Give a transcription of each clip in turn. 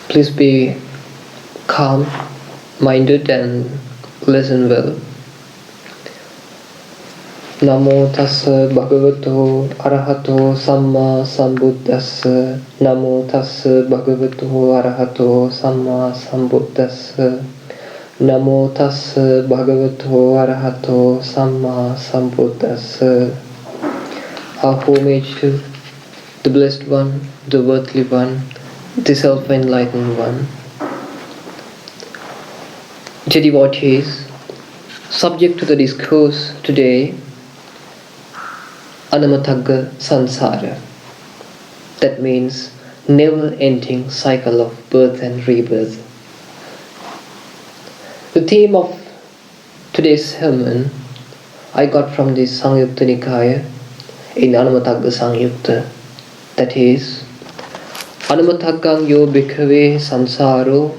Please be calm-minded and listen well. Namo tassa bhagavato arahato samma sambuddhassa. Namo tassa bhagavato arahato samma sambuddhassa. Namo tassa bhagavato arahato samma sambuddhassa. Our homage to the Blessed One, the Worthly One, the Self-Enlightened One. Dear devotees, subject to the discourse today, Anamatagga Samsara. That means never-ending cycle of birth and rebirth. The theme of today's sermon I got from the Samyutta Nikaya in Anamatagga Samyutta. That is, Anamataggang yo bhikkhave samsaro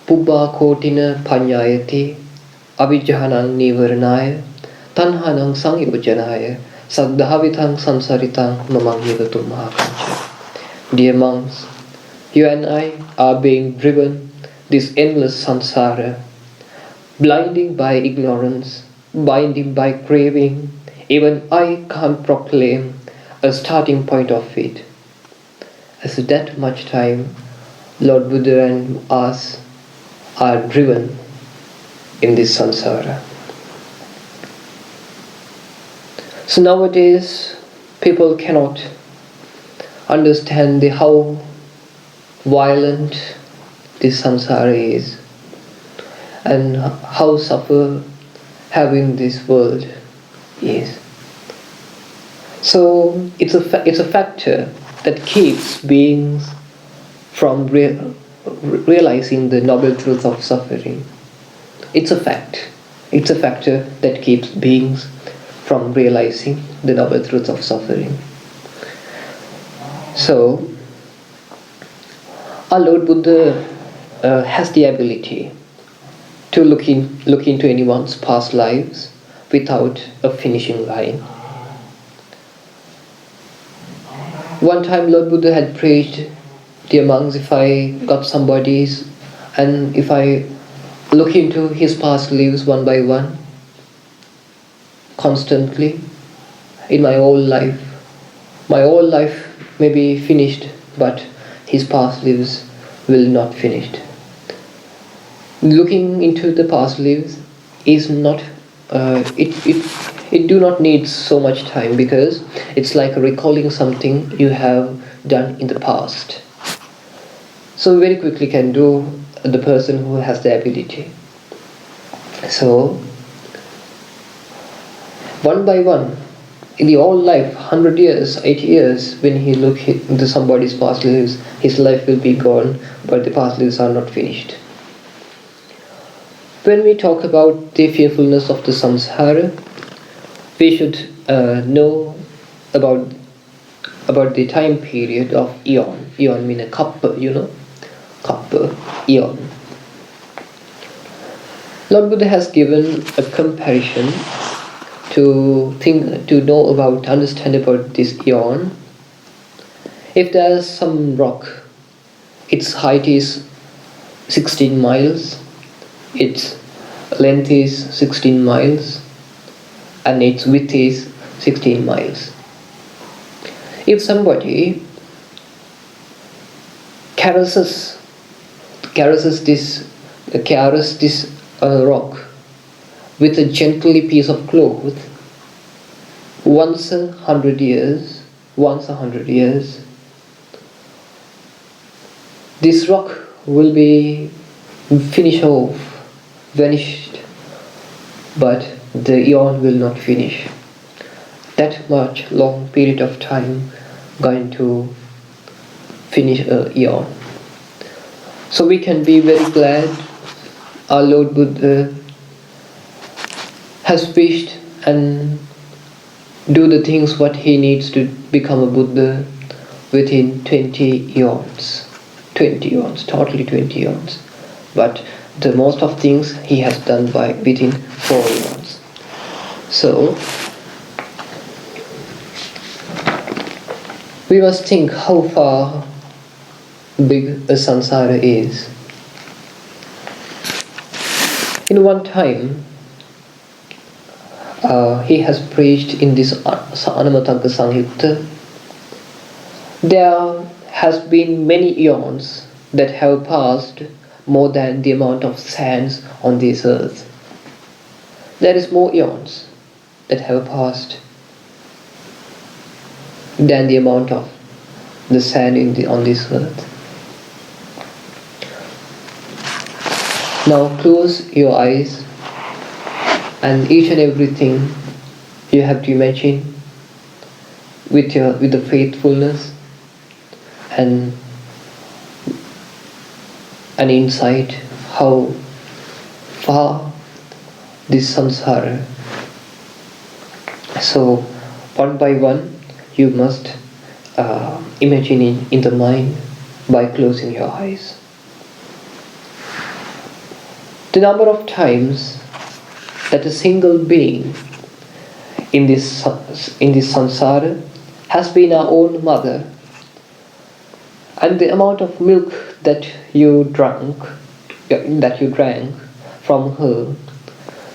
pubba kotina panyayati abhijjanang nivaranaya tanhanang sangyojanaya saddhavitang samsaritang mamang yivatum mahakancha. Dear monks, you and I are being driven this endless samsara, blinding by ignorance, binding by craving. Even I can't proclaim a starting point of it. As that much time, Lord Buddha and us are driven in this samsara. So nowadays, people cannot understand how violent this samsara is and how suffer having this world is. So it's a factor that keeps beings from realizing the noble truth of suffering. It's a fact. It's a factor that keeps beings from realizing the noble truth of suffering. So, our Lord Buddha has the ability to look into anyone's past lives without a finishing line. One time Lord Buddha had preached, dear monks, if I got somebody's and if I look into his past lives one by one, constantly, in my whole life may be finished, but his past lives will not finished. Looking into the past lives is not, it do not need so much time, because it's like recalling something you have done in the past. So very quickly can do the person who has the ability. So one by one, in the whole life, 100 years, 80 years, when he look into somebody's past lives, his life will be gone, but the past lives are not finished. When we talk about the fearfulness of the samsara, we should know about the time period of eon. Eon means a kappa, kappa, eon. Lord Buddha has given a comparison to understand about this eon. If there is some rock, its height is 16 miles, its length is 16 miles, and its width is 16 miles. If somebody caresses this rock with a gently piece of cloth, once a hundred years, this rock will be finished off, vanished, but the eon will not finish. That much long period of time going to finish an eon. So we can be very glad our Lord Buddha has wished and do the things what he needs to become a Buddha within 20 eons. 20 eons, totally 20 eons. But the most of things he has done within 4 eons. So we must think how far big a samsara is. In one time, he has preached in this Anamatagga Sangyutta. There has been many eons that have passed more than the amount of sands on this earth. There is more eons that have passed than the amount of the sand on this earth. Now close your eyes, and each and everything you have to imagine with the faithfulness and an insight how far this samsara. So one by one you must imagine in the mind by closing your eyes. The number of times that a single being in this samsara has been our own mother, and the amount of milk that you drank from her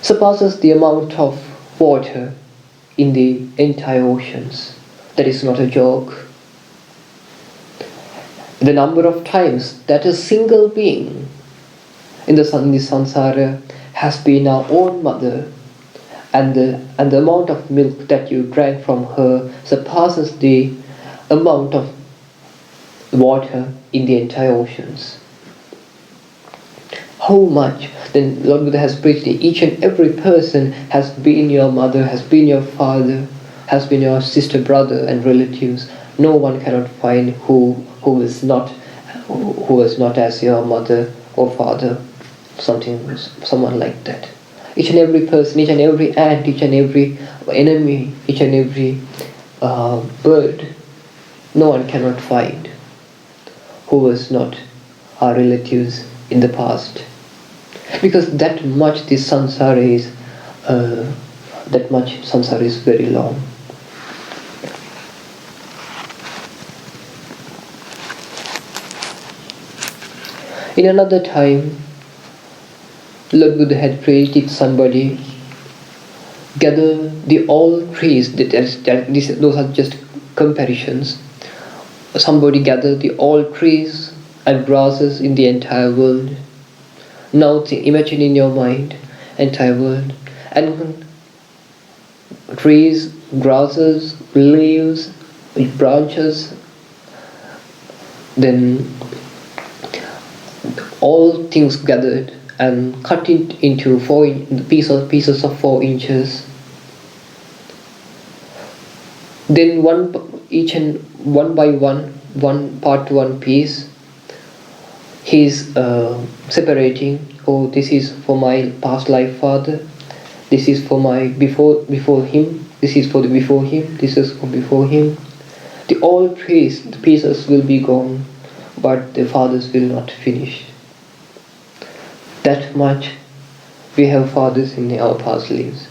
surpasses the amount of water in the entire oceans. That is not a joke. The number of times that a single being in the samsara has been our own mother, and the amount of milk that you drank from her surpasses the amount of water in the entire oceans. How much? Then Lord Buddha has preached that each and every person has been your mother, has been your father, has been your sister, brother and relatives. No one cannot find who is not as your mother or father, someone like that. Each and every person, each and every ant, each and every enemy, each and every bird, no one cannot find who was not our relatives in the past. Because that much this samsara is very long. In another time, Lord Buddha had preached if somebody gather the all trees, those are just comparisons. Somebody gather the all trees and grasses in the entire world. Now imagine in your mind entire world, and trees, grasses, leaves, branches, then all things gathered and cut it into pieces of 4 inches. Then one by one part to one piece, he's separating. Oh, this is for my past life father. This is for my before him. This is for the before him. This is for before him. The all the pieces will be gone, but the fathers will not finish. That much we have fathers in our past lives.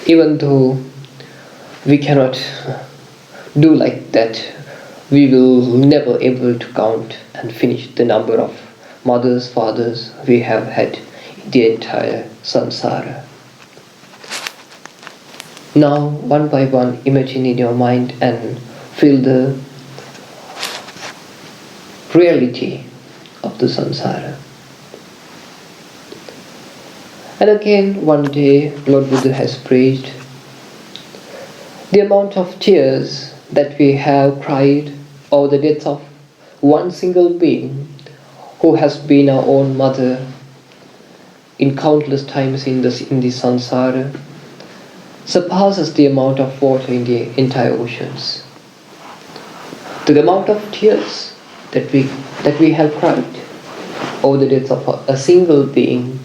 Even though we cannot do like that, we will never able to count and finish the number of mothers, fathers we have had in the entire samsara. Now, one by one, imagine in your mind and feel the reality of the samsara. And again, one day, Lord Buddha has preached the amount of tears that we have cried over the death of one single being who has been our own mother in countless times in the samsara surpasses the amount of water in the entire oceans. To the amount of tears that we have cried over the death of a single being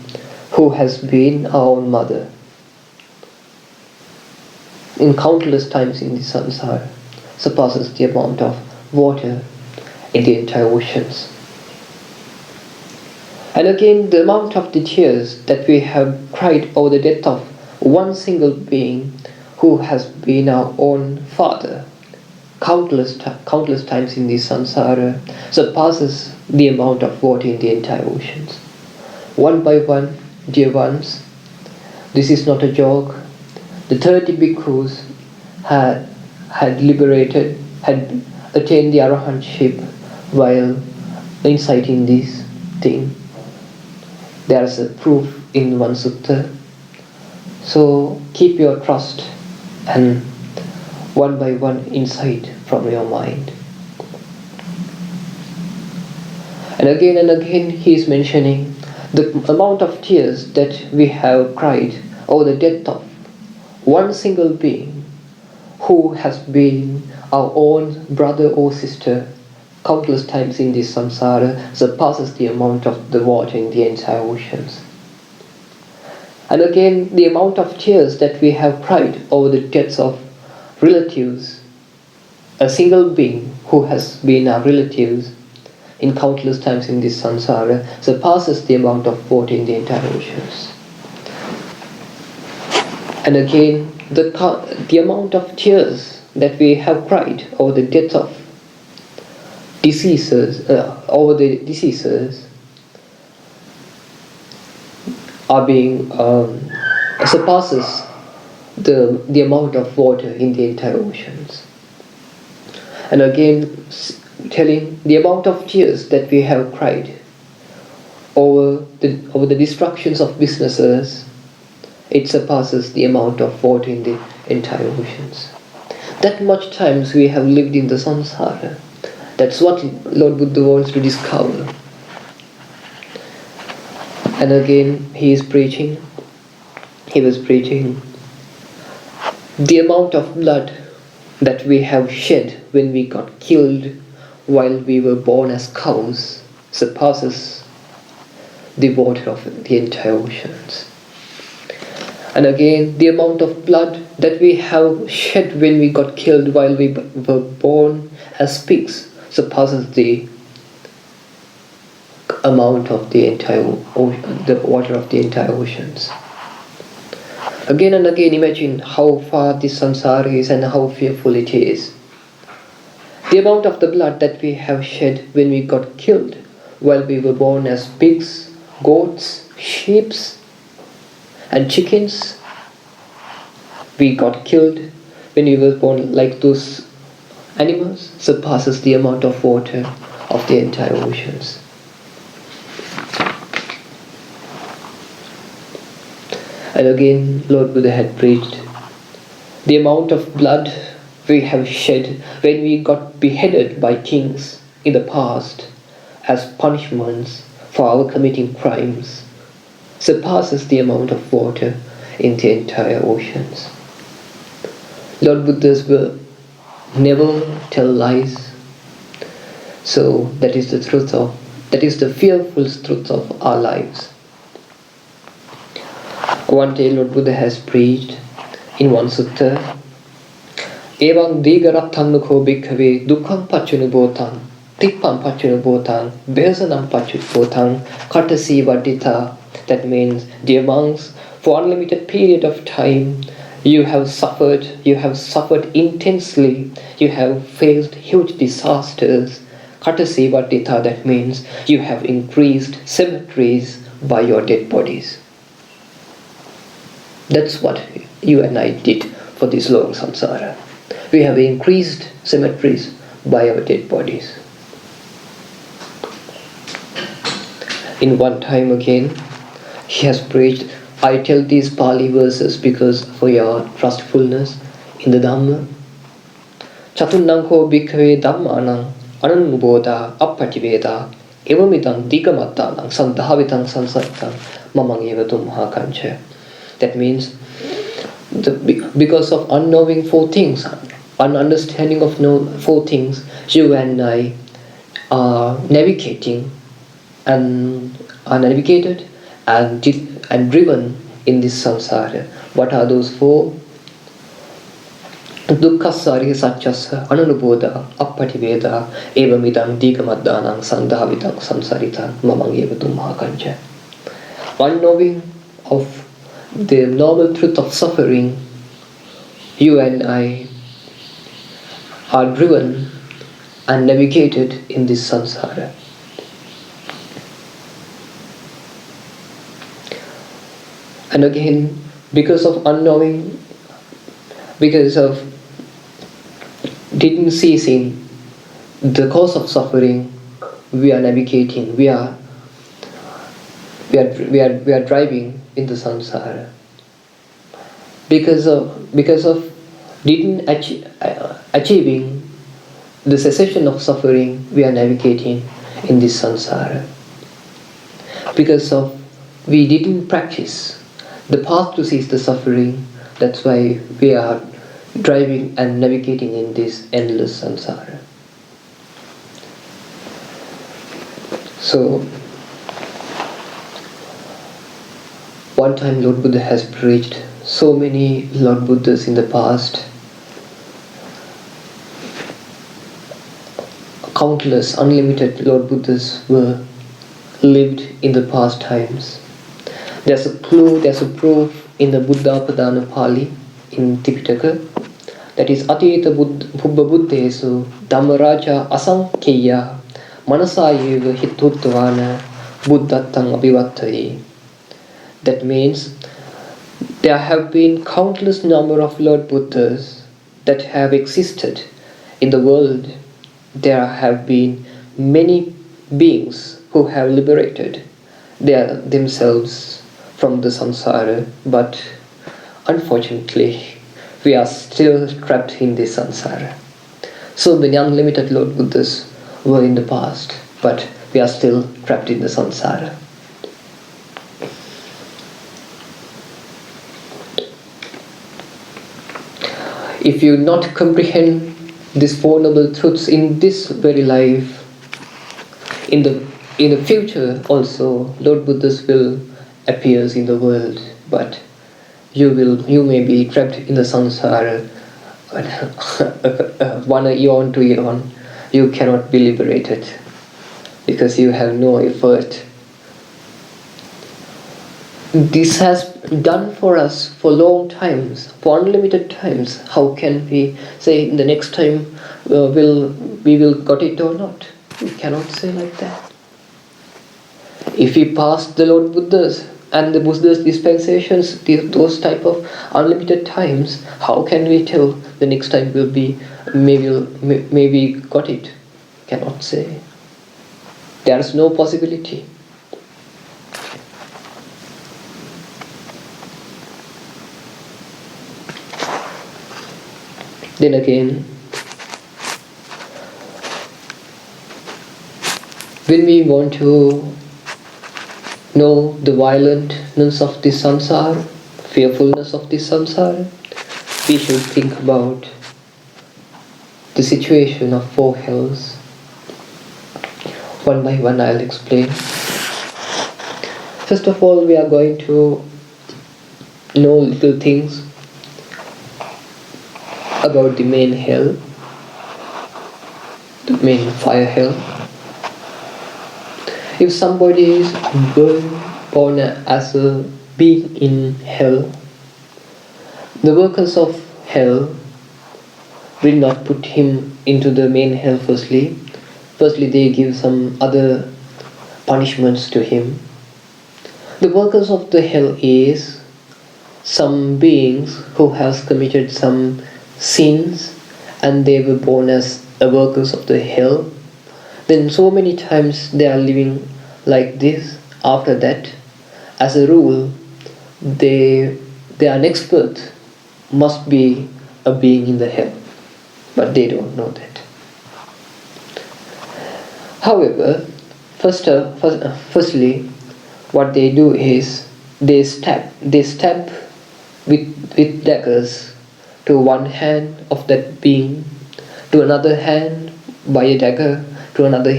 who has been our own mother in countless times in the samsara surpasses the amount of water in the entire oceans. And again, the amount of the tears that we have cried over the death of one single being who has been our own father countless times in the samsara surpasses the amount of water in the entire oceans. One by one, dear ones, this is not a joke. The 30 bhikkhus had attained the arahantship while inciting this thing. There is a proof in one sutta. So keep your trust and one by one insight from your mind. And again he is mentioning the amount of tears that we have cried over the death of one single being who has been our own brother or sister countless times in this samsara surpasses the amount of the water in the entire oceans. And again, the amount of tears that we have cried over the deaths of relatives, a single being who has been our relatives in countless times in this samsara surpasses the amount of water in the entire oceans. And again, the amount of tears that we have cried over the death of diseases, are being surpasses the amount of water in the entire oceans. And again, telling the amount of tears that we have cried over the destructions of businesses, it surpasses the amount of water in the entire oceans. That much times we have lived in the samsara. That's what Lord Buddha wants to discover. And again, he was preaching the amount of blood that we have shed when we got killed while we were born as cows surpasses the water of the entire oceans. And again, the amount of blood that we have shed when we got killed while we were born as pigs surpasses the amount of the water of the entire oceans. Again and again, imagine how far this samsara is and how fearful it is. The amount of the blood that we have shed when we got killed while we were born as pigs, goats, sheep, and chickens. We got killed when we were born like those animals surpasses the amount of water of the entire oceans. And again, Lord Buddha had preached the amount of blood we have shed when we got beheaded by kings in the past as punishments for our committing crimes surpasses the amount of water in the entire oceans. Lord Buddhas will never tell lies. So that is the fearful truth of our lives. One day Lord Buddha has preached in one sutta, Evam digarattannukho bhikkhave dukkham pacchunubhotang tippam pacchunubhotang besanam pacchunubhotang katasi vadita. That means, dear monks, for unlimited period of time you have suffered intensely, you have faced huge disasters. Katasi vadita, that means you have increased cemeteries by your dead bodies. That's what you and I did for this long samsara. We have increased cemeteries by our dead bodies. In one time again, he has preached, I tell these Pali verses because for your trustfulness in the Dhamma. Chatunnangho bhikkhave dhammanang ananubodha appattiveda evamidang dikamatanang sandhavitang sansartang mamang evatum hakancha. That means, because of unknowing four things, ununderstanding of four things, you and I are navigated and driven in this samsara. What are those four? Dukkhasari satyasa ananubodha appattiveda evamidang dikamaddanang sandhavitang samsaritang mamang evatum hakancha. Unknowing of the normal truth of suffering, you and I are driven and navigated in this samsara. And again, because of unknowing, because of didn't ceasing the cause of suffering, we are navigating, we are driving in the samsara. Because of didn't achieving the cessation of suffering, we are navigating in this samsara. Because of we didn't practice the path to cease the suffering, that's why we are driving and navigating in this endless samsara. So, one time Lord Buddha has preached, so many Lord Buddhas in the past, countless, unlimited Lord Buddhas were lived in the past times. There's a clue, there's a proof in the Buddha Padana Pali in Tipitaka, that is Atita Pubbha Buddhesu Dhammaraja Asankheya Manasayeva Hituttavana Buddhattang Abhivattayi. That means there have been countless number of Lord Buddhas that have existed in the world. There have been many beings who have liberated themselves from the samsara, but unfortunately we are still trapped in this samsara. So many unlimited Lord Buddhas were in the past, but we are still trapped in the samsara. If you not comprehend these Four Noble Truths in this very life, in the future also Lord Buddhas will appear in the world, but you may be trapped in the samsara one eon to eon. You cannot be liberated because you have no effort. This has done for us for long times, for unlimited times. How can we say in the next time we will got it or not? We cannot say like that. If we pass the Lord Buddhas and the Buddha's dispensations, those type of unlimited times, how can we tell the next time will be maybe got it? Cannot say. There is no possibility. Then again, when we want to know the violentness of this samsara, fearfulness of this samsara, we should think about the situation of four hells. One by one I'll explain. First of all, we are going to know little things about the main hell, the main fire hell. If somebody is born as a being in hell, the workers of hell will not put him into the main hell firstly. Firstly, they give some other punishments to him. The workers of the hell is some beings who has committed some sins and they were born as workers of the hell. Then so many times they are living like this. After that, as a rule, their next birth must be a being in the hell, but they don't know that. However, firstly, what they do is they stab with daggers to one hand of that being, to another hand by a dagger, to another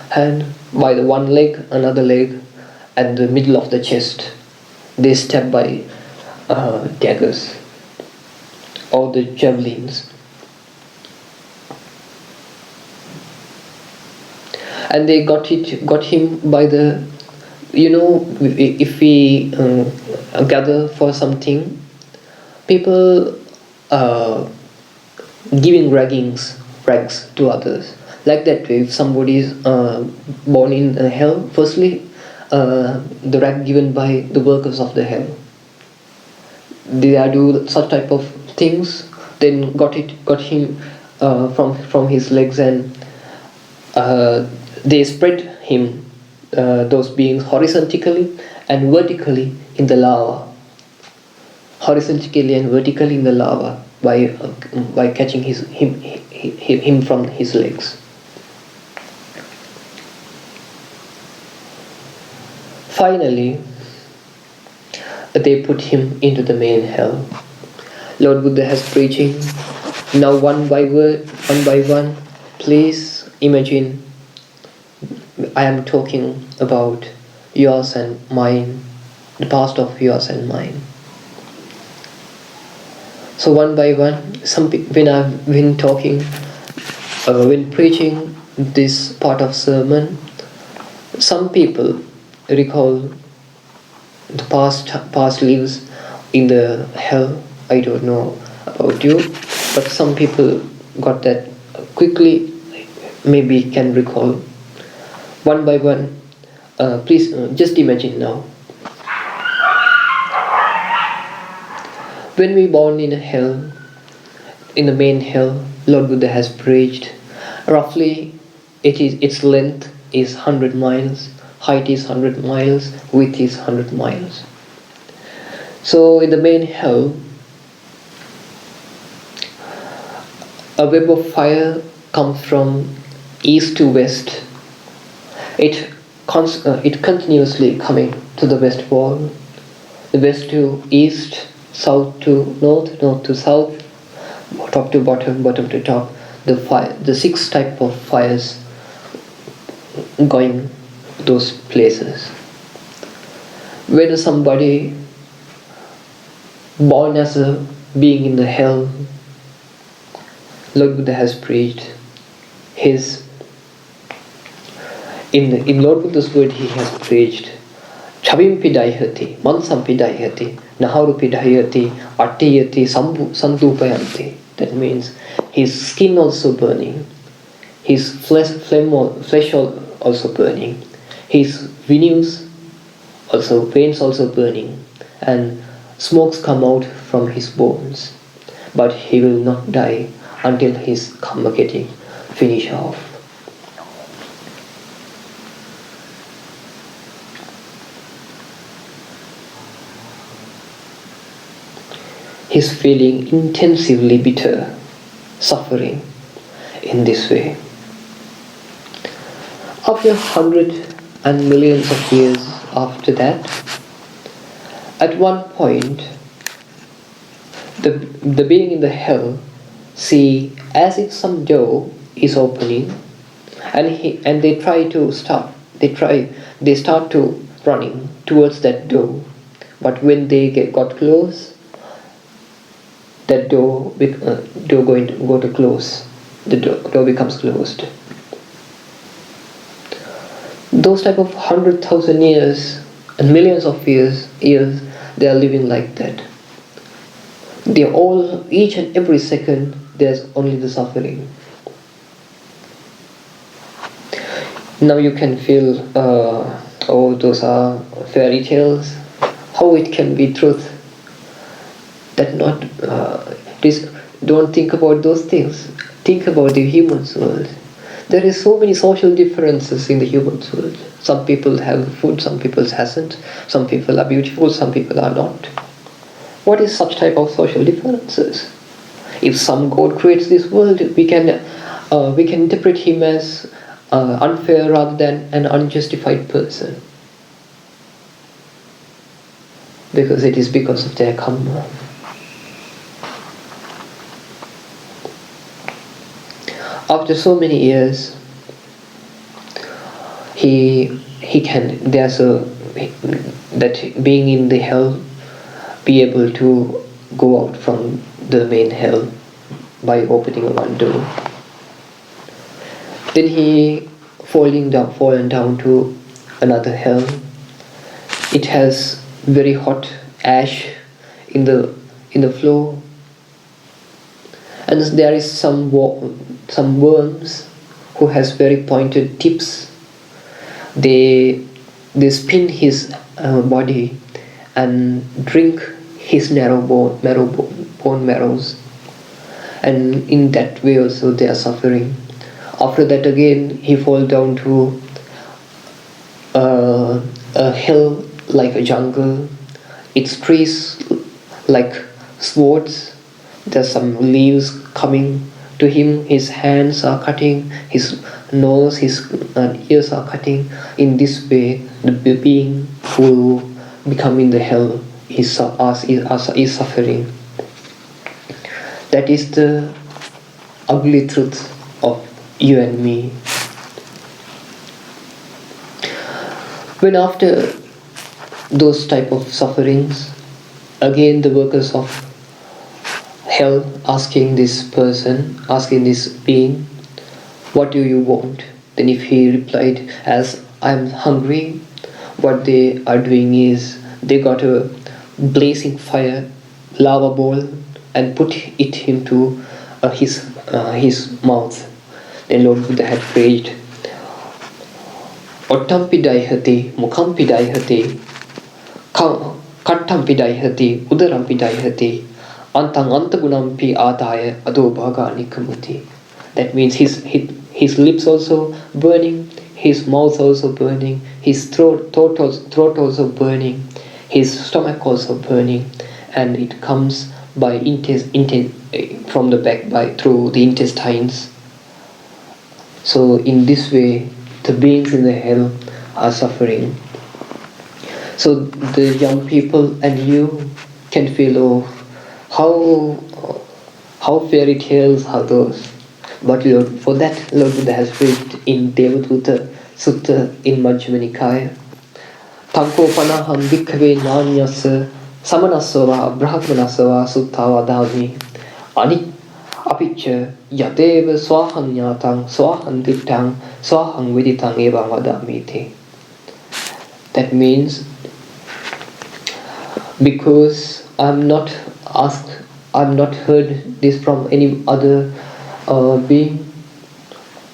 hand by the one leg, another leg, and the middle of the chest. They stab by daggers or the javelins. And they got him by the, if we gather for something, people giving rags to others. Like that way, if somebody is born in hell, firstly, the rag given by the workers of the hell. They do such type of things, then got him from his legs, and they spread him, those beings, horizontally and vertically in the lava. Horizontally and vertically in the lava by catching him from his legs. Finally, they put him into the main hell. Lord Buddha has preaching. Now one by one, please imagine I am talking about yours and mine, the past of yours and mine. So one by one, when I've been talking, when preaching this part of sermon, some people recall the past lives in the hell. I don't know about you, but some people got that quickly, maybe can recall. One by one, please just imagine now. When we born in a hell, in the main hell, Lord Buddha has preached. Roughly, its length is 100 miles, height is 100 miles, width is 100 miles. So in the main hell, a web of fire comes from east to west. It continuously coming to the west wall, the west to east, south to north, north to south, top to bottom, bottom to top. The 6 type of fires going those places. When somebody born as a being in the hell, Lord Buddha has preached in Lord Buddha's word he has preached Chavim pidayati, mansam pidayati, naharu pidayati, attiyati, sandupayanti. That means his skin also burning, his flesh also burning, his veins also burning, and smokes come out from his bones. But he will not die until his karma getting finished off. He's feeling intensively bitter, suffering in this way. After hundreds and millions of years after that, at one point, the being in the hell see as if some door is opening, and they start to running towards that door. But when they got close, that door going to go to close. The door becomes closed. Those type of 100,000 years and millions of years, they are living like that. They all, each and every second, there's only the suffering. Now you can feel, those are fairy tales. How it can be truth? That not, please don't think about those things. Think about the human world. There is so many social differences in the human world. Some people have food, some people hasn't. Some people are beautiful, some people are not. What is such type of social differences? If some God creates this world, we can interpret him as unfair rather than an unjustified person, because it is because of their karma. After so many years, that being in the hell, be able to go out from the main hell by opening one door. Then he fallen down to another hell. It has very hot ash in the floor. And there is some worms who has very pointed tips. They spin his body and drink his bone marrows, and in that way also they are suffering. After that again he fall down to a hell like a jungle. Its trees like swords. There's some leaves coming to him. His hands are cutting. His nose, his ears are cutting. In this way, the being who become in the hell is suffering. That is the ugly truth of you and me. When after those type of sufferings, again the workers of hell asking this being, what do you want? Then if he replied, as I'm hungry, what they are doing is they got a blazing fire, lava ball, and put it into his mouth. Then Lord Buddha had prayed, Ottampi daihati, mukampi daihati, kattampi daihati, udarampi daihati, antang antagunampi adaya adobhaga nikamuti. That means his lips also burning, his mouth also burning, his throat also burning, his stomach also burning, and it comes by from the back through the intestines. So in this way, the beings in the hell are suffering. So the young people and you can feel, how fairy tales are those. But for that, Lord Buddha has preached in Devadutta Sutta in Majjhima Nikaya. Tanko panaham bhikkhave nanyasa samanasava brahmanasava suttava dhavni ani apicca yateva swaham nyatang swaham dittang swaham viditang evam vadamiti. That means, because I'm not heard this from any other being,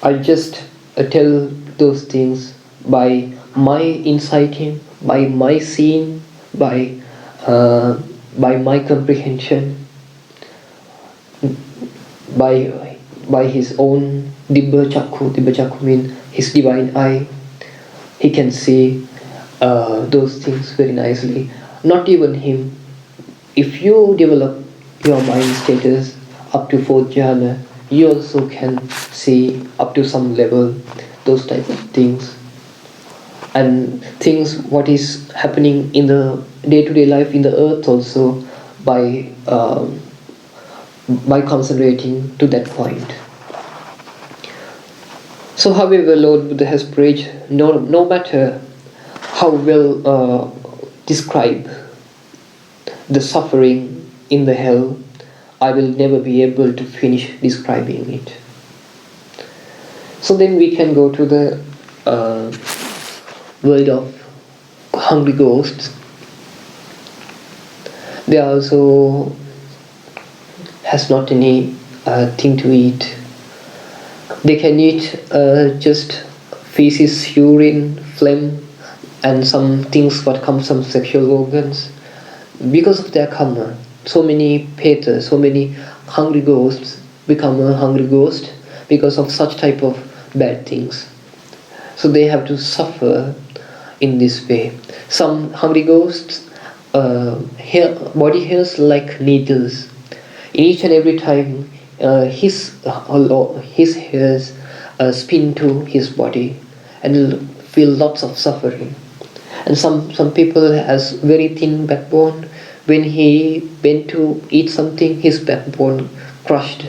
I just tell those things by my inciting, by my seeing, by my comprehension, by his own Dibba Chakku. Dibba Chakku means his divine eye. He can see those things very nicely. Not even him. If you develop your mind status up to 4th jhana, you also can see up to some level those type of things. And things what is happening in the day-to-day life in the earth also by concentrating to that point. So however, Lord Buddha has preached, no matter how well describe the suffering in the hell, I will never be able to finish describing it. So then we can go to the world of hungry ghosts. They also has not any thing to eat. They can eat just feces, urine, phlegm, and some things what comes from sexual organs. Because of their karma, so many petas, so many hungry ghosts become a hungry ghost because of such type of bad things. So they have to suffer in this way. Some hungry ghosts, body hairs like needles. In each and every time, his hairs spin to his body and will feel lots of suffering. And some people has very thin backbone. When he went to eat something, his backbone crushed.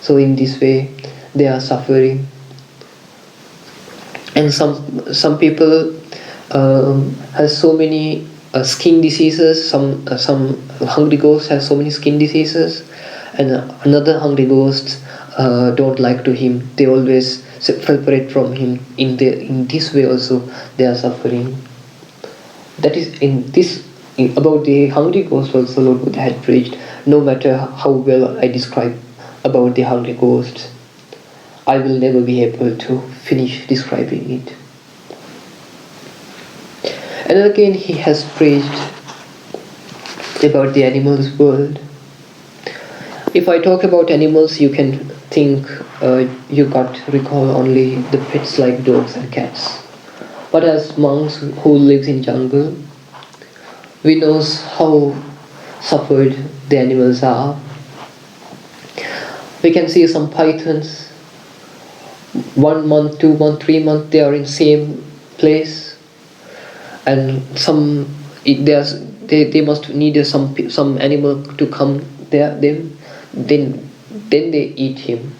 So in this way, they are suffering. And some people has so many skin diseases. Some hungry ghosts have so many skin diseases, and another hungry ghosts don't like to him. They always separate from him. In this way also, they are suffering. That is, in this About the hungry ghost also Lord Buddha had preached, no matter how well I describe about the hungry ghost, I will never be able to finish describing it. And again he has preached about the animals world. If I talk about animals, you can think you got recall only the pets like dogs and cats. But as monks who lives in jungle, we know how suffered the animals are. We can see some pythons, 1 month, 2 months, 3 months, they are in same place, and they must need some animal to come there. Then they eat him.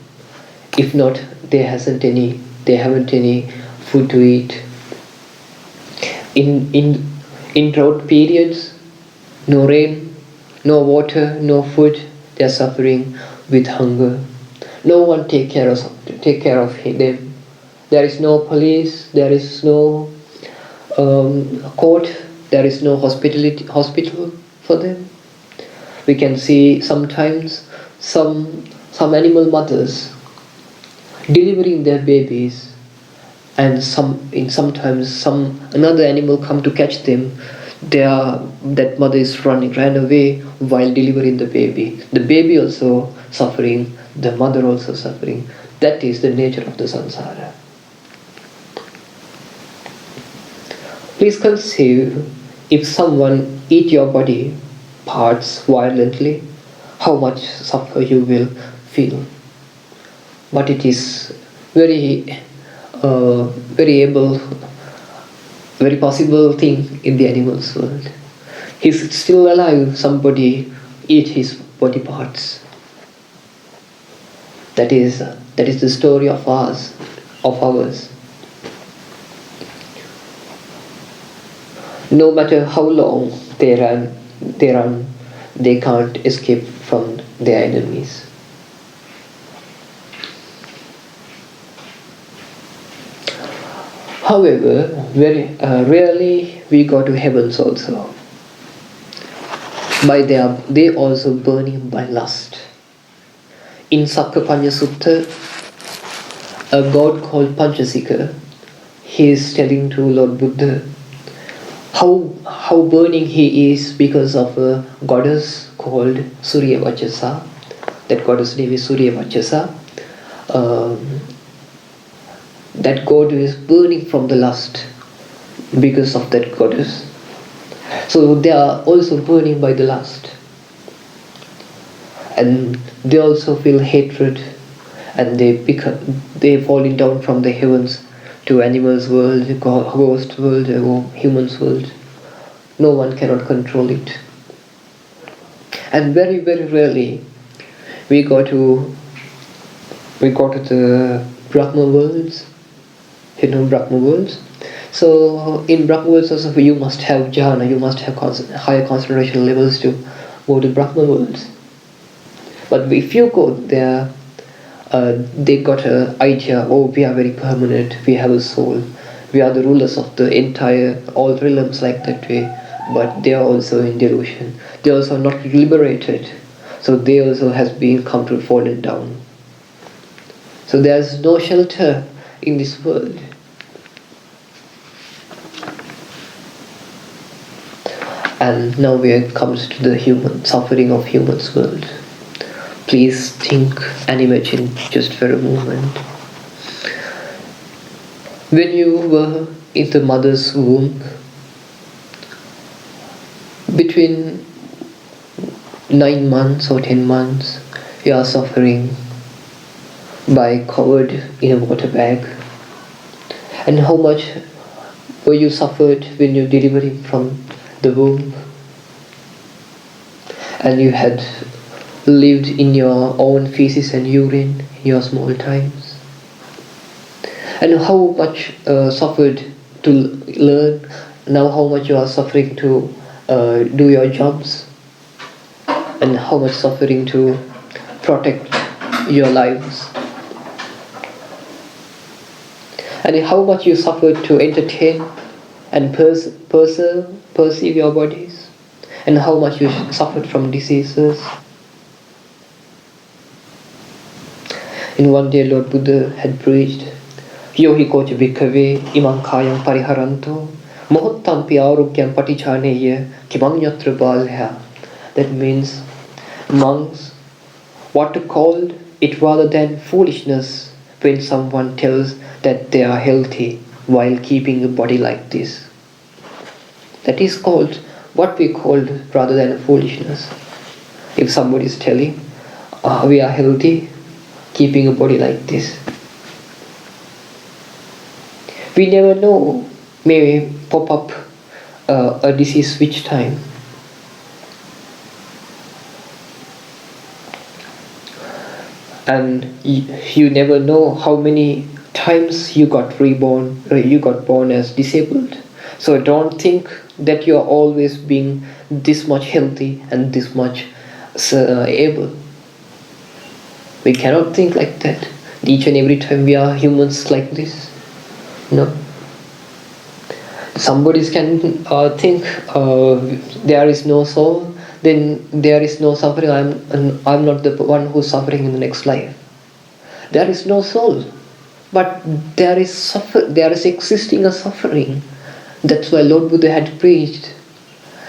If not, they haven't any food to eat. In drought periods, no rain, no water, no food, they are suffering with hunger. No one take care of them. There is no police, there is no court, there is no hospital for them. We can see sometimes some animal mothers delivering their babies, and sometimes another animal come to catch them. That mother is ran away while delivering the baby. The baby also suffering, the mother also suffering. That is the nature of the samsara. Please conceive, if someone eat your body parts violently, how much suffer you will feel. But it is very possible thing in the animals world. He's still alive, somebody eat his body parts. That is the story of ours. No matter how long they run, they can't escape from their enemies. However, very rarely we go to heavens also. They also burning by lust. In Sakkapanya Sutta, a god called Panchasika, he is telling to Lord Buddha how burning he is because of a goddess called Surya Vachasa. That goddess name is Surya Vachasa. That god is burning from the lust because of that goddess. So they are also burning by the lust. And they also feel hatred, and they falling down from the heavens to animals world, ghost world, or humans world. No one cannot control it. And very, very rarely we go to the Brahma worlds. You know Brahma worlds. So in Brahma worlds also you must have jhana, you must have higher concentration levels to go to Brahma worlds. But if you go there, they got an idea, we are very permanent, we have a soul, we are the rulers of the entire, all realms like that way. But they are also in delusion. They are also not liberated. So they also has been come to fallen down. So there is no shelter in this world. And now we comes to the human suffering of humans world. Please think and imagine just for a moment. When you were in the mother's womb, between 9 months or 10 months, you are suffering by covered in a water bag. And how much were you suffered when you delivering from the womb? And you had lived in your own feces and urine in your small times. And how much suffered to learn, now how much you are suffering to do your jobs, and how much suffering to protect your lives, and how much you suffered to entertain and perceive your bodies. and how much you suffered from diseases. In one day, Lord Buddha had preached, Yohi kocha bhikkhave imam kayam pariharanto mohottam pi arogyam patichaneya kimam yatra balya. That means, monks, what to call it rather than foolishness when someone tells that they are healthy while keeping a body like this. That is called what we call rather than foolishness. If somebody is telling, we are healthy, keeping a body like this. We never know, may pop up a disease which time. And you never know how many times you got reborn, you got born as disabled. So don't think that you are always being this much healthy and this much able. We cannot think like that. Each and every time we are humans like this. No. Somebody can think there is no soul, then there is no suffering. I'm not the one who's suffering in the next life. There is no soul, but there is existing a suffering. That's why Lord Buddha had preached.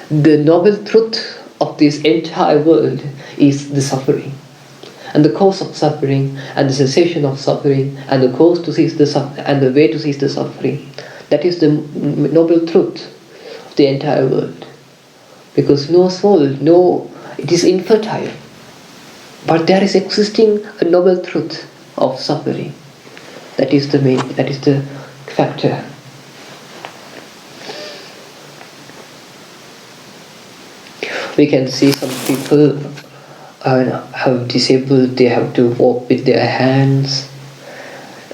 The noble truth of this entire world is the suffering, and the cause of suffering, and the cessation of suffering, and the cause to cease the and the way to cease the suffering. That is the noble truth of the entire world. Because no soul, it is infertile. But there is existing a noble truth of suffering. That is the factor. We can see some people have disabled, they have to walk with their hands.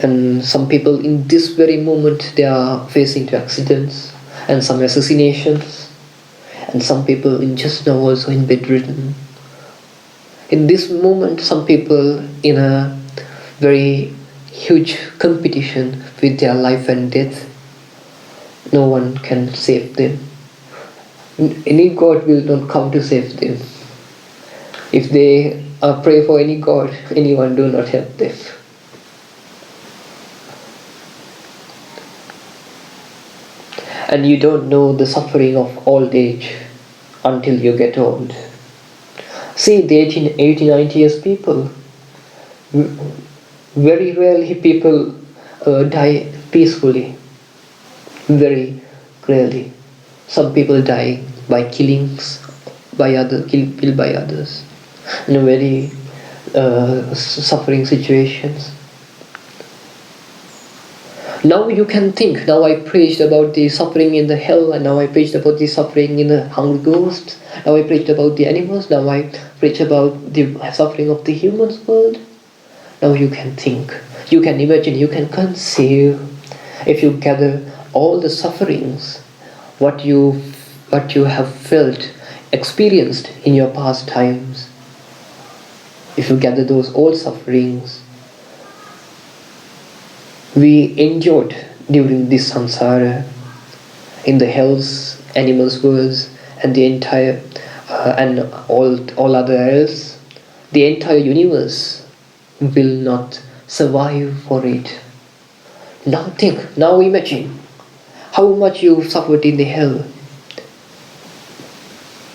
And some people in this very moment they are facing to accidents and some assassinations. And some people in just now also in bedridden. In this moment, some people in a very huge competition with their life and death. No one can save them. Any God will not come to save them. If they pray for any God, anyone do not help them. And you don't know the suffering of old age until you get old. See, the 80, 90 years people, very rarely people die peacefully. Very rarely. Some people die by killings, killed by others, in very suffering situations. Now you can think, now I preached about the suffering in the hell, and now I preached about the suffering in the hungry ghosts, now I preached about the animals, now I preach about the suffering of the humans world. Now you can think, you can imagine, you can conceive, if you gather all the sufferings, what you have felt, experienced in your past times. If you gather those old sufferings, we endured during this samsara, in the hells, animals worlds, and the entire and all other else, the entire universe will not survive for it. Now think, now imagine how much you suffered in the hell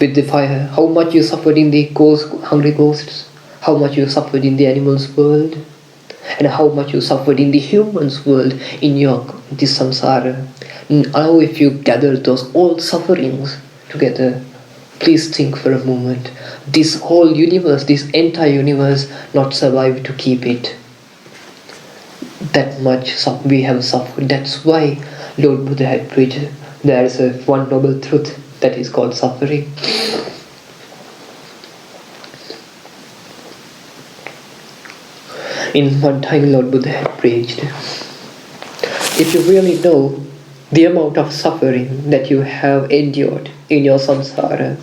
with the fire, how much you suffered in the hungry ghosts, how much you suffered in the animals world, and how much you suffered in the humans world in this samsara. Now if you gather those old sufferings together, please think for a moment. This whole universe, this entire universe, not survive to keep it. That much we have suffered. That's why Lord Buddha had preached. There is one noble truth that is called suffering. In one time Lord Buddha had preached, if you really know the amount of suffering that you have endured in your samsara,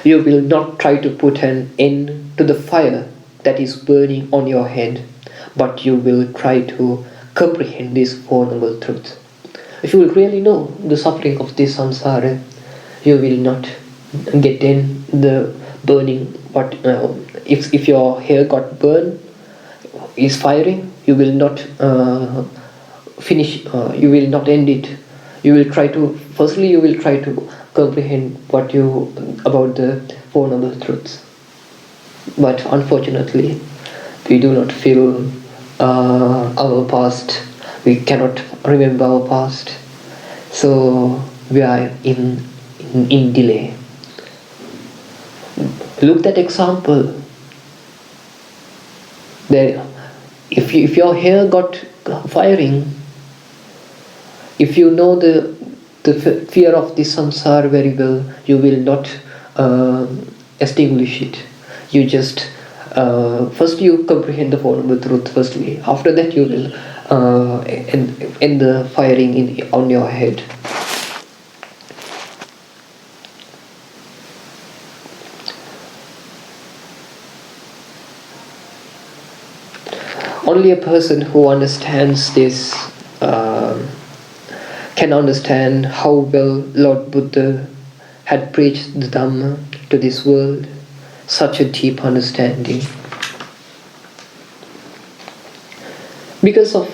you will not try to put an end to the fire that is burning on your head, but you will try to comprehend this Four Noble Truth. If you will really know the suffering of this samsara, you will not get in the burning. But if your hair got burned, is firing, you will not finish. You will not end it. You will try to comprehend about the Four Noble Truths. But unfortunately, we do not feel our past. We cannot remember our past. So we are in delay. Look at example. There, if your hair got firing, if you know the fear of the samsara very well, you will not extinguish it. You just first you comprehend the Four Noble Truth firstly. After that you will end the firing on your head. Only a person who understands this can understand how well Lord Buddha had preached the Dhamma to this world. Such a deep understanding. Because of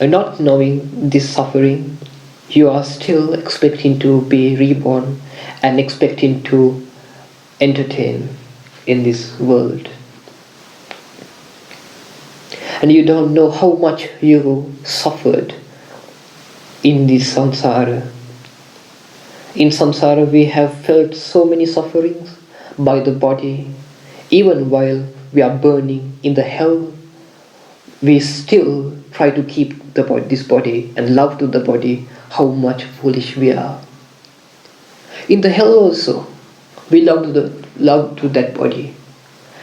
not knowing this suffering, you are still expecting to be reborn and expecting to entertain in this world. And you don't know how much you suffered in this samsara. In samsara we have felt so many sufferings by the body. Even while we are burning in the hell, we still try to keep this body and love to the body. How much foolish we are. In the hell also, we love to that body.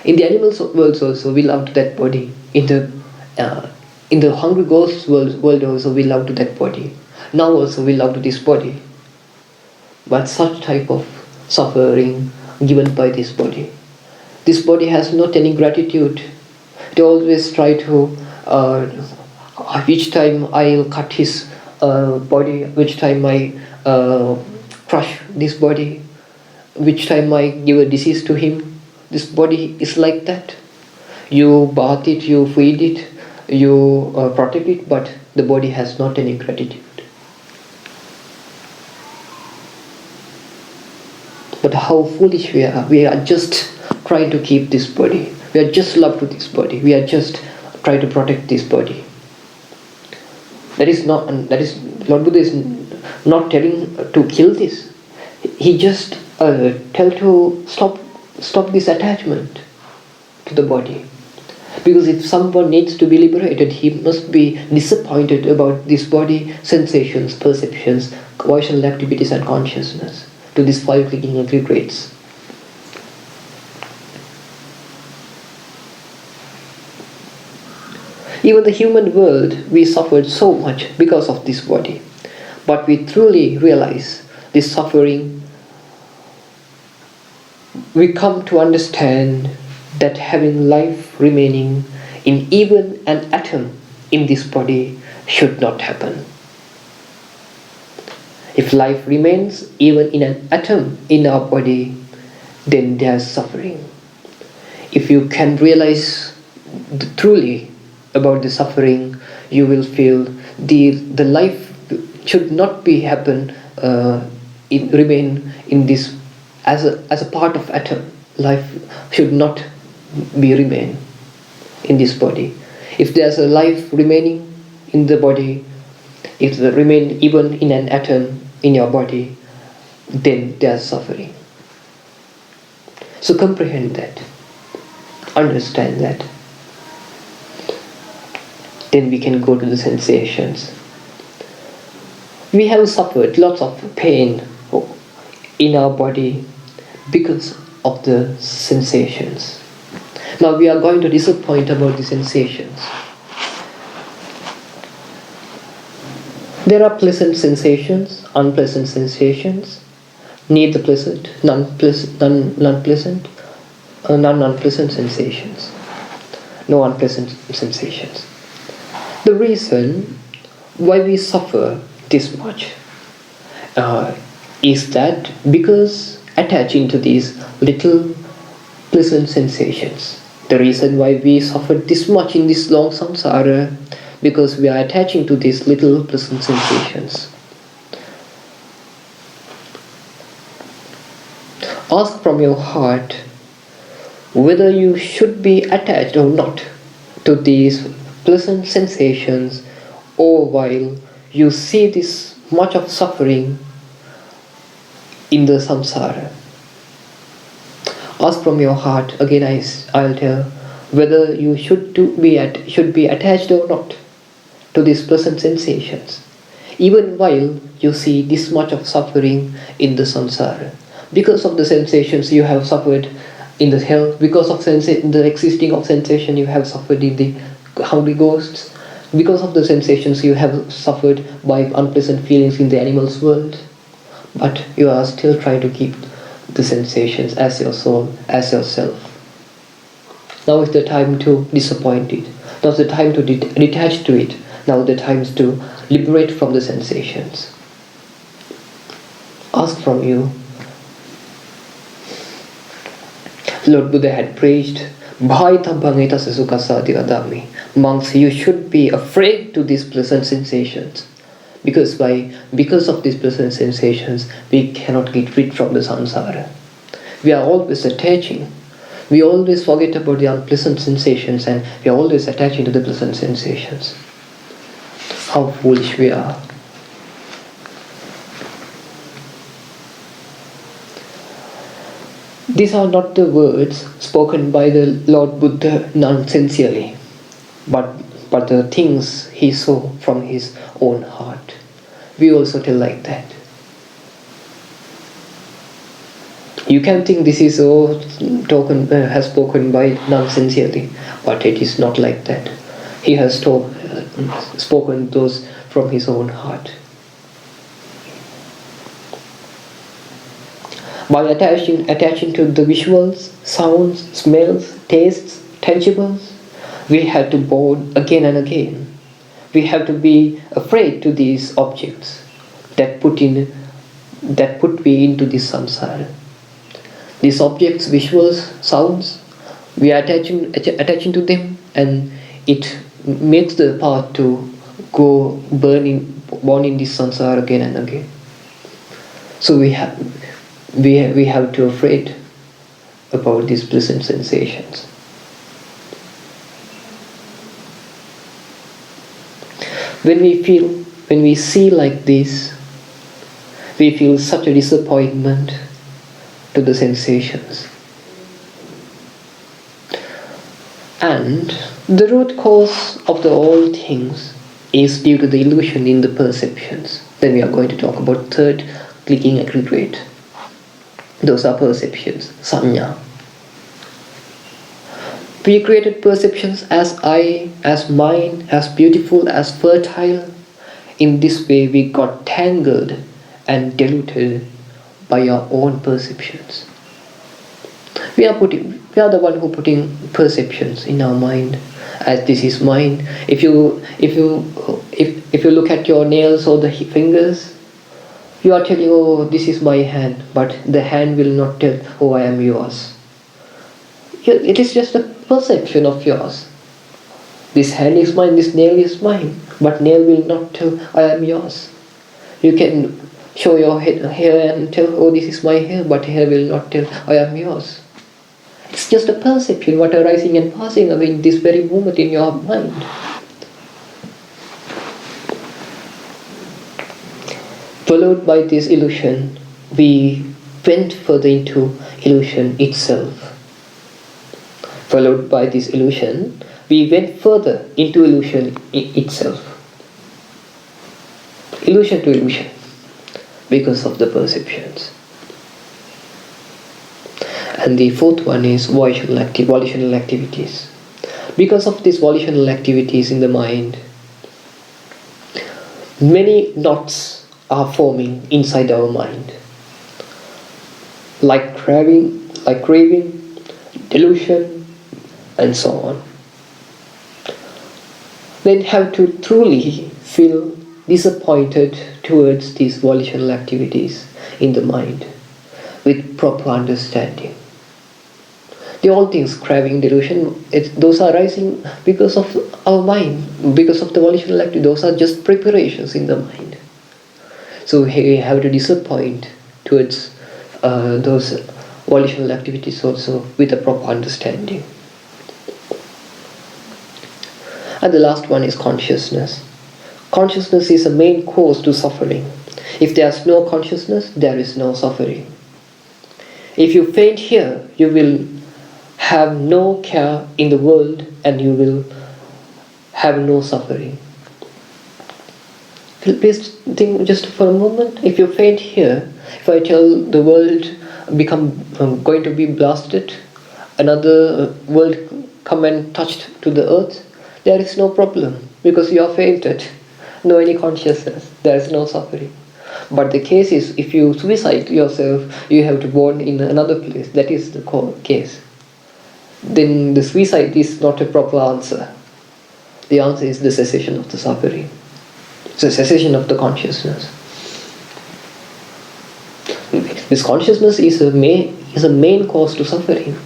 In the animal world also, we love to that body. In the hungry ghost world also, we love to that body. Now also we love to this body. But such type of suffering given by this body. This body has not any gratitude. It always try to, which time I'll cut his body, which time I crush this body, which time I give a disease to him. This body is like that. You bath it, you feed it, you protect it, but the body has not any gratitude. But how foolish we are. We are just trying to keep this body. We are just love to this body. We are just trying to protect this body. Lord Buddha is not telling to kill this. He just tell to stop this attachment to the body. Because if someone needs to be liberated, he must be disappointed about this body, sensations, perceptions, volitional activities and consciousness, to this five clinging and regrets. Even the human world, we suffered so much because of this body. But we truly realize this suffering. We come to understand that having life remaining in even an atom in this body should not happen. If life remains even in an atom in our body, then there's suffering. If you can realize truly about the suffering, you will feel the life should not be remain in this as a part of atom. Life should not be remain in this body. If there's a life remaining in the body, if it remain even in an atom in your body, then there's suffering. So comprehend that, understand that. Then we can go to the sensations. We have suffered lots of pain in our body because of the sensations. Now we are going to disappoint about the sensations. There are pleasant sensations, unpleasant sensations, neither pleasant, non-unpleasant sensations. No unpleasant sensations. The reason why we suffer this much is that because attaching to these little pleasant sensations. The reason why we suffered this much in this long samsara, because we are attaching to these little pleasant sensations. Ask from your heart whether you should be attached or not to these pleasant sensations, or while you see this much of suffering in the samsara. Ask from your heart, again I'll tell, whether you should be attached or not to these pleasant sensations, even while you see this much of suffering in the samsara. Because of the sensations you have suffered in the hell, because of the existing of sensation you have suffered in the hungry ghosts, because of the sensations you have suffered by unpleasant feelings in the animals world, but you are still trying to keep the sensations as your soul, as yourself. Now is the time to disappoint it. Now is the time to detach to it. Now is the time to liberate from the sensations. Ask from you. Lord Buddha had preached, monks, you should be afraid to these pleasant sensations. Because of these pleasant sensations, we cannot get rid from the samsara. We are always attaching. We always forget about the unpleasant sensations, and we are always attaching to the pleasant sensations. How foolish we are. These are not the words spoken by the Lord Buddha non-sincerely, but the things he saw from his own heart. We also tell like that. You can think this is all has spoken by non-sincerely, but it is not like that. He has spoken those from his own heart. By attaching to the visuals, sounds, smells, tastes, tangibles, we have to born again and again. We have to be afraid to these objects that put me into this samsara. These objects, visuals, sounds, we are attaching to them, and it makes the path to go born in this samsara again and again. So we have to afraid about these pleasant sensations. When we see like this, we feel such a disappointment to the sensations. And the root cause of all things is due to the illusion in the perceptions. Then we are going to talk about third clicking aggregate. Those are perceptions, sanya. We created perceptions as I, as mine, as beautiful, as fertile. In this way we got tangled and diluted by our own perceptions. We are the one who putting perceptions in our mind as this is mine. If you look at your nails or the fingers, you are telling, oh, this is my hand, but the hand will not tell, oh, I am yours. It is just a perception of yours. This hand is mine, this nail is mine, but nail will not tell, I am yours. You can show your hair and tell, oh, this is my hair, but hair will not tell, I am yours. It's just a perception, what arising and passing away in this very moment in your mind. Followed by this illusion, we went further into illusion itself. Followed by this illusion, we went further into illusion itself. Illusion to illusion, because of the perceptions. And the fourth one is volitional activities. Because of these volitional activities in the mind, many knots are forming inside our mind. Like craving, delusion, and so on. Then have to truly feel disappointed towards these volitional activities in the mind. with proper understanding. All things, craving, delusion, those are arising because of our mind, because of the volitional activity. Those are just preparations in the mind. So we have to disappoint towards those volitional activities also with a proper understanding. And the last one is consciousness. Consciousness is the main cause to suffering. If there is no consciousness, there is no suffering. If you faint here, you will have no care in the world and you will have no suffering. Please think just for a moment. If you faint here, if I tell the world going to be blasted, another world come and touched to the earth, there is no problem because you are fainted. No any consciousness, there is no suffering. But the case is, if you suicide yourself, you have to born in another place. That is the case. Then the suicide is not a proper answer. The answer is the cessation of the suffering. It's a cessation of the consciousness. This consciousness is a main cause to suffering.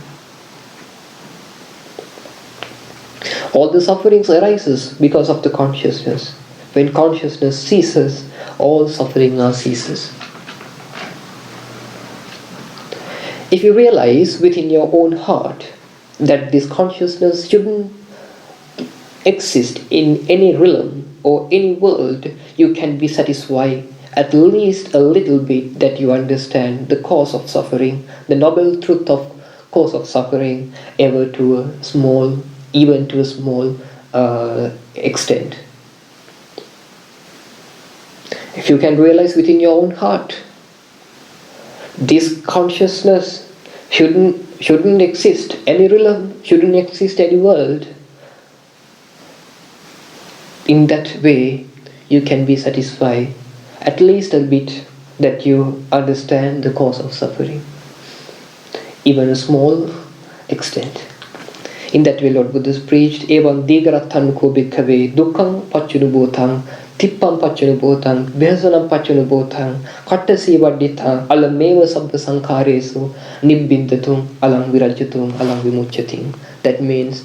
All the sufferings arises because of the consciousness. When consciousness ceases, all suffering ceases. If you realize within your own heart that this consciousness shouldn't exist in any realm or any world, you can be satisfied at least a little bit that you understand the cause of suffering, the noble truth of cause of suffering, even to a small extent. If you can realize within your own heart, this consciousness shouldn't exist any realm, shouldn't exist any world, in that way you can be satisfied at least a bit that you understand the cause of suffering, even a small extent. In that way Lord Buddha preached, Evam digarattanko bhikkhave dukkhaṃ paccunubhuthaṃ tippam paccunubhuthaṃ bhesanam paccunubhuthaṃ kattasi vaddhitaṃ alameva sabbha sankharesu nibbindatum alam virajyatum alam vimucyatim. That means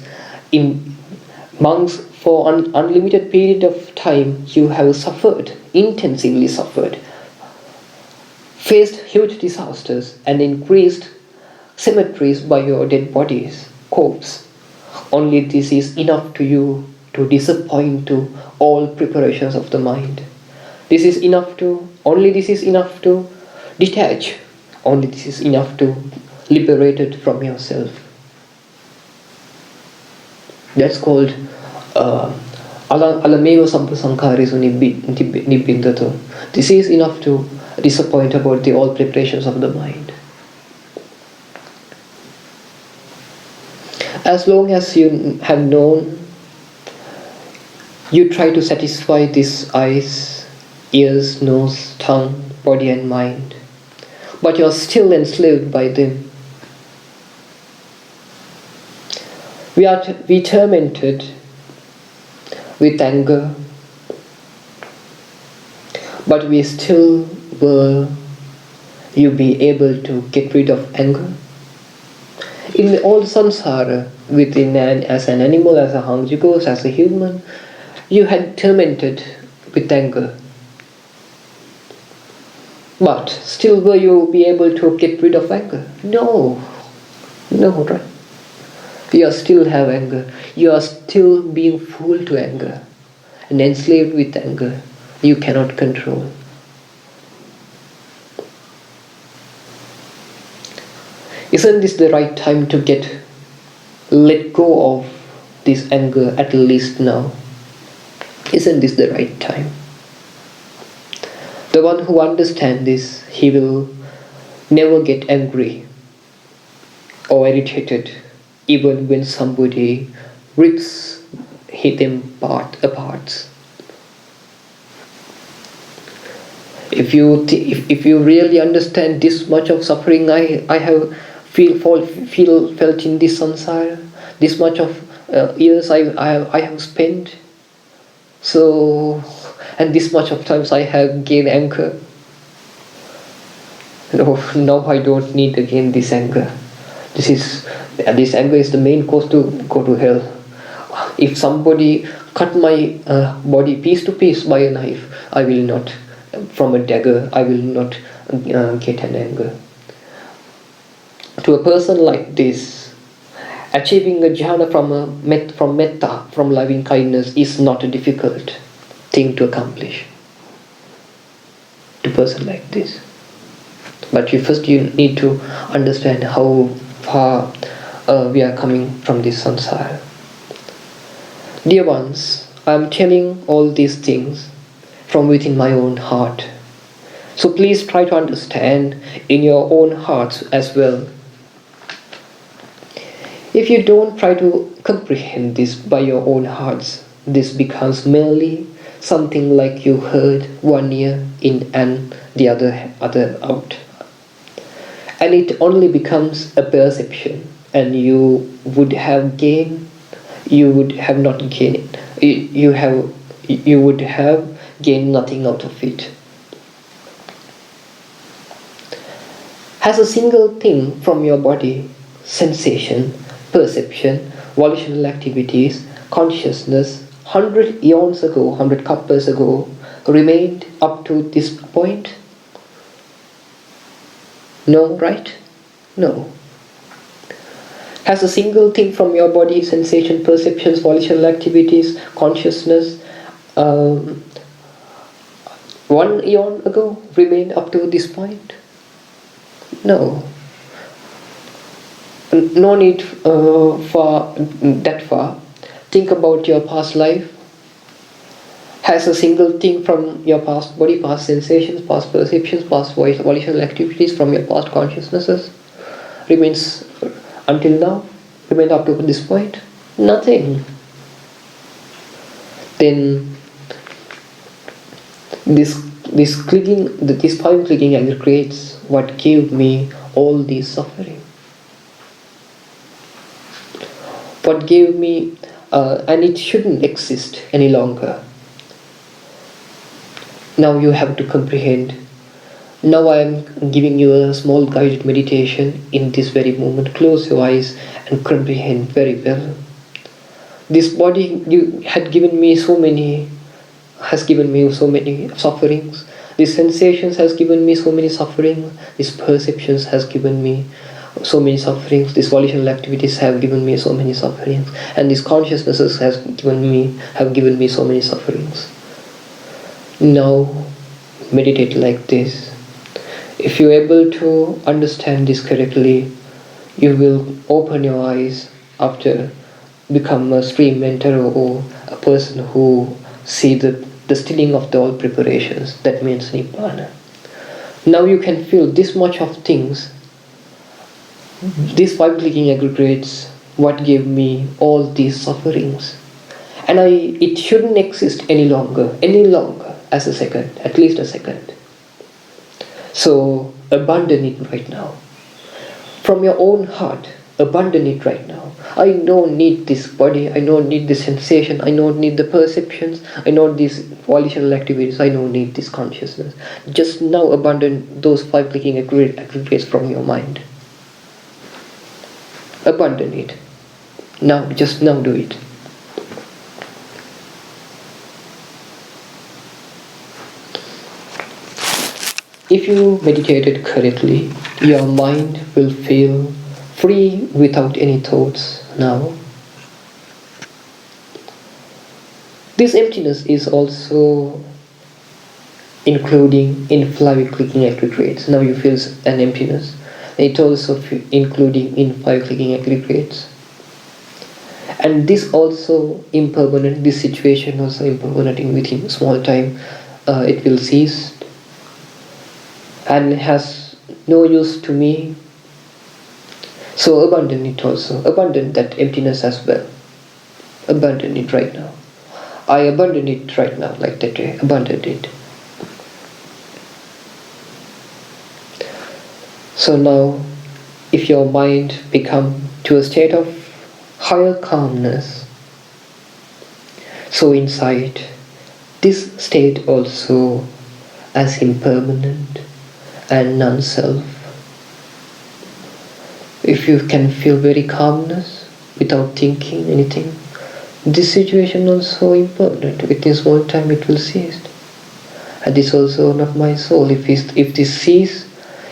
in monks, for an unlimited period of time you have suffered, intensively suffered, faced huge disasters and increased cemeteries by your dead bodies, corpse. Only this is enough to you to disappoint to all preparations of the mind. Only this is enough to detach. Only this is enough to liberate it from yourself. That's called alameva sabbha sankharesu nibbindatu. This is enough to disappoint about the all preparations of the mind. As long as you have known, you try to satisfy these eyes, ears, nose, tongue, body and mind, but you are still enslaved by them. We tormented with anger, but we still will you be able to get rid of anger? In all samsara, within as an animal, as a hangikos, as a human, you had tormented with anger. But still will you be able to get rid of anger? No, right? You still have anger. You are still being fooled to anger and enslaved with anger. You cannot control. Isn't this the right time to let go of this anger at least now? Isn't this the right time? The one who understands this, he will never get angry or irritated even when somebody rips him apart. If you really understand this much of suffering I have felt in this samsara, this much of years I have spent, so, and this much of times I have gained anger, No, now I don't need again this anger. This anger is the main cause to go to hell. If somebody cut my body piece to piece by a knife, I will not, from a dagger, I will not get an anger. To a person like this, achieving a jhana from metta, from loving kindness, is not a difficult thing to accomplish. To a person like this. But you need to understand how far we are coming from this samsara. Dear ones, I am telling all these things from within my own heart. So please try to understand in your own hearts as well. If you don't try to comprehend this by your own hearts, this becomes merely something like you heard one ear in and the other out. And it only becomes a perception, and you would have gained, you would have not gained, you would have gained nothing out of it. Has a single thing from your body, sensation, perception, volitional activities, consciousness, 100 eons ago, 100 kalpas ago, remained up to this point? No, right? No. Has a single thing from your body, sensation, perceptions, volitional activities, consciousness, 1 eon ago remained up to this point? No. No need for that far. Think about your past life. Has a single thing from your past body, past sensations, past perceptions, past volitional activities from your past consciousnesses remains until now, remained up to this point? Nothing. Then this five clicking aggregates what gave me all this suffering. What gave me, and it shouldn't exist any longer. Now you have to comprehend. Now I am giving you a small guided meditation in this very moment. Close your eyes and comprehend very well. This body has given me so many sufferings. These sensations has given me so many sufferings. These perceptions has given me so many sufferings. These volitional activities have given me so many sufferings. And these consciousnesses have given me so many sufferings. Now meditate like this. If you are able to understand this correctly, you will open your eyes after become a stream mentor or a person who see the stilling of all preparations. That means Nibbana. Now you can feel this much of things. These five clicking aggregates what gave me all these sufferings. And it shouldn't exist any longer as a second, at least a second. So abandon it right now. From your own heart, abandon it right now. I don't need this body, I don't need this sensation, I don't need the perceptions, I don't need these volitional activities, I don't need this consciousness. Just now abandon those five clicking aggregates from your mind. Abandon it. Now, just now do it. If you meditated correctly, your mind will feel free without any thoughts now. This emptiness is also including in five clicking aggregates. Now you feel an emptiness. It also including in five clicking aggregates. And this also impermanent, this situation also impermanent within small time. It will cease and has no use to me. So abandon it also. Abandon that emptiness as well. Abandon it right now. I abandon it right now, like that way. Abandon it. So now, if your mind become to a state of higher calmness, so inside this state also as impermanent, and non-self. If you can feel very calmness without thinking anything, this situation also impermanent. Within small time it will cease. And this also not my soul. If this cease,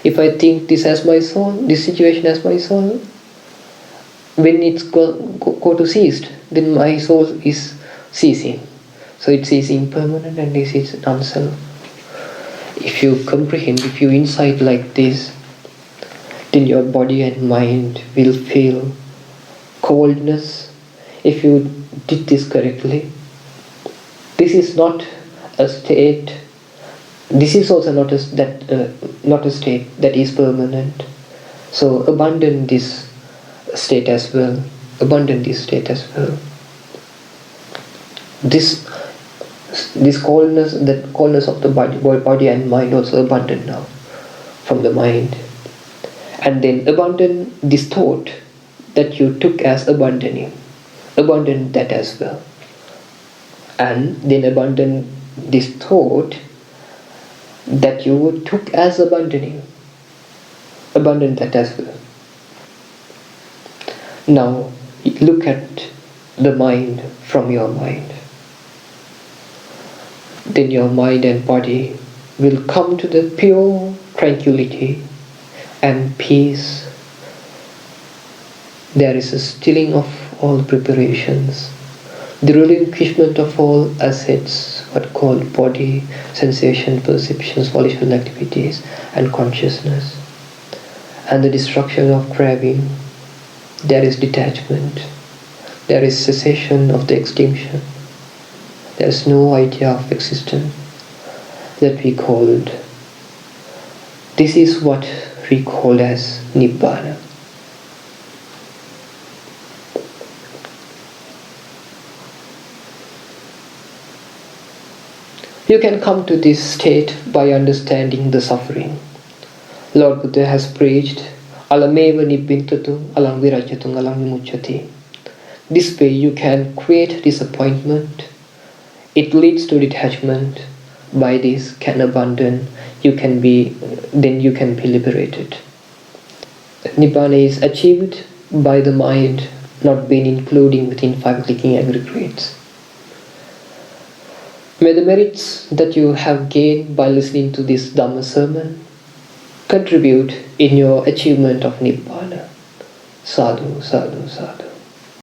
if I think this as my soul, this situation as my soul, when it's go to cease, then my soul is ceasing. So it is impermanent and this is non-self. If you comprehend, if you insight like this, then your body and mind will feel coldness. If you did this correctly, this is not a state. This is also not a state that is permanent. So abandon this state as well. Abandon this state as well. This coldness, the coldness of the body and mind also abandon now from the mind. And then abandon this thought that you took as abandoning. Abandon that as well. And then abandon this thought that you took as abandoning. Abandon that as well. Now look at the mind from your mind. Then your mind and body will come to the pure tranquility and peace. There is a stilling of all preparations, the relinquishment of all assets, what called body, sensation, perceptions, volitional activities, and consciousness, and the destruction of craving. There is detachment. There is cessation of the extinction. There is no idea of existence that we called. This is what we call as Nibbana. You can come to this state by understanding the suffering. Lord Buddha has preached, Alameva nibbintatum, alam virajatum, alam vimuchyati. This way you can create disappointment. It leads to detachment. By this can abandon. Then you can be liberated. Nibbana is achieved by the mind not being including within 5 clicking aggregates. May the merits that you have gained by listening to this Dhamma Sermon contribute in your achievement of Nibbana. Sadhu, sadhu, sadhu.